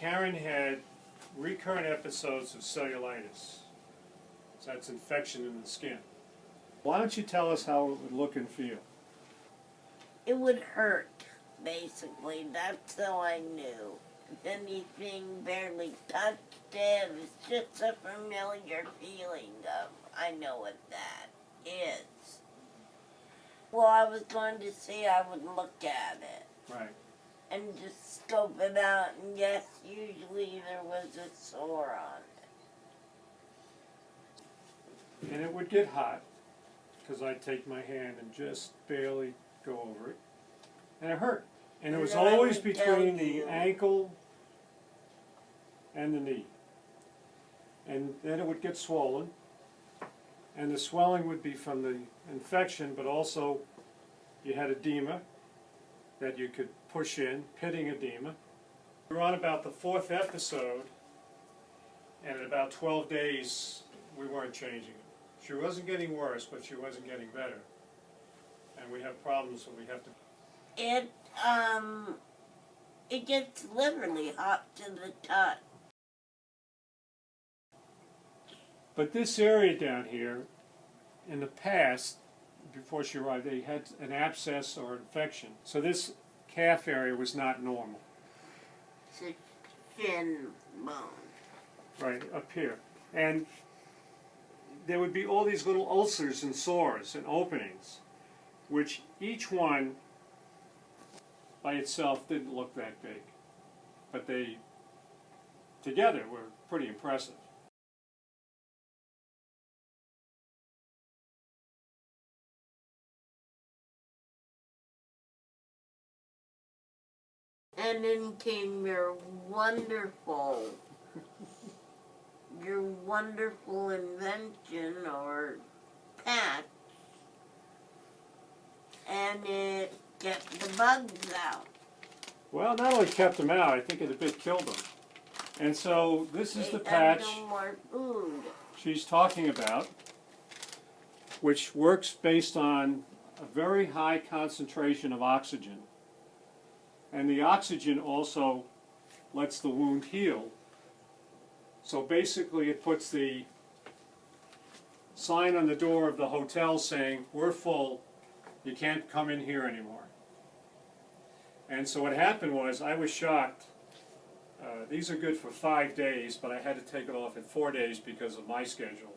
Karen had recurrent episodes of cellulitis. So that's infection in the skin. Why don't you tell us how it would look and feel? It would hurt, basically. That's all I knew. If anything barely touched it, it's just a familiar feeling of, I know what that is. Well, I was going to say I would look at it. Right. And just scope it out, and yes, usually there was a sore on it. And it would get hot, because I'd take my hand and just barely go over it. And it hurt. And it was And I always would between tell the you. ankle and the knee. And then it would get swollen. And the swelling would be from the infection, but also you had edema that you could push in, pitting edema. We were on about the 4th episode, and in about 12 days, we weren't changing it. She wasn't getting worse, but she wasn't getting better. And we have problems, so we have to... It gets literally hot to the touch. But this area down here, in the past, before she arrived, they had an abscess or infection. So this calf area was not normal. It's a thin bone. Right, up here. And there would be all these little ulcers and sores and openings, which each one by itself didn't look that big. But they, together, were pretty impressive. And then came your wonderful invention or patch, and it kept the bugs out. Well, not only kept them out, I think it a bit killed them. And so this is the patch No more food. she's talking about, which works based on a very high concentration of oxygen. And the oxygen also lets the wound heal. So basically it puts the sign on the door of the hotel saying, "We're full, you can't come in here anymore." And so what happened was, I was shocked. These are good for 5 days, but I had to take it off in 4 days because of my schedule.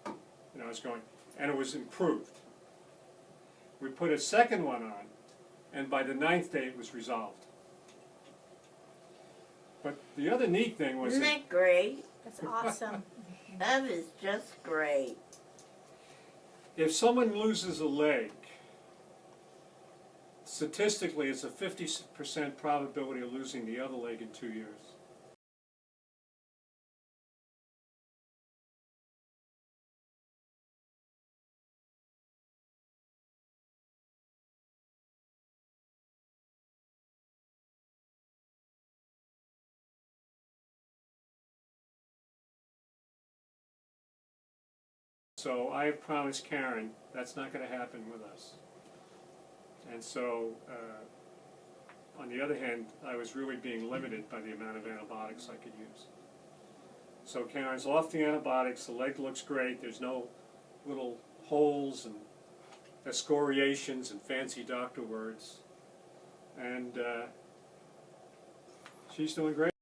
And I was going, and it was improved. We put a second one on, and by the 9th day it was resolved. But the other neat thing was Isn't that great? That's awesome. That is just great. if someone loses a leg, statistically it's a 50% probability of losing the other leg in 2 years. So I have promised Karen that's not going to happen with us. And so, on the other hand, I was really being limited by the amount of antibiotics I could use. So Karen's off the antibiotics, the leg looks great, there's no little holes and excoriations and fancy doctor words. And she's doing great.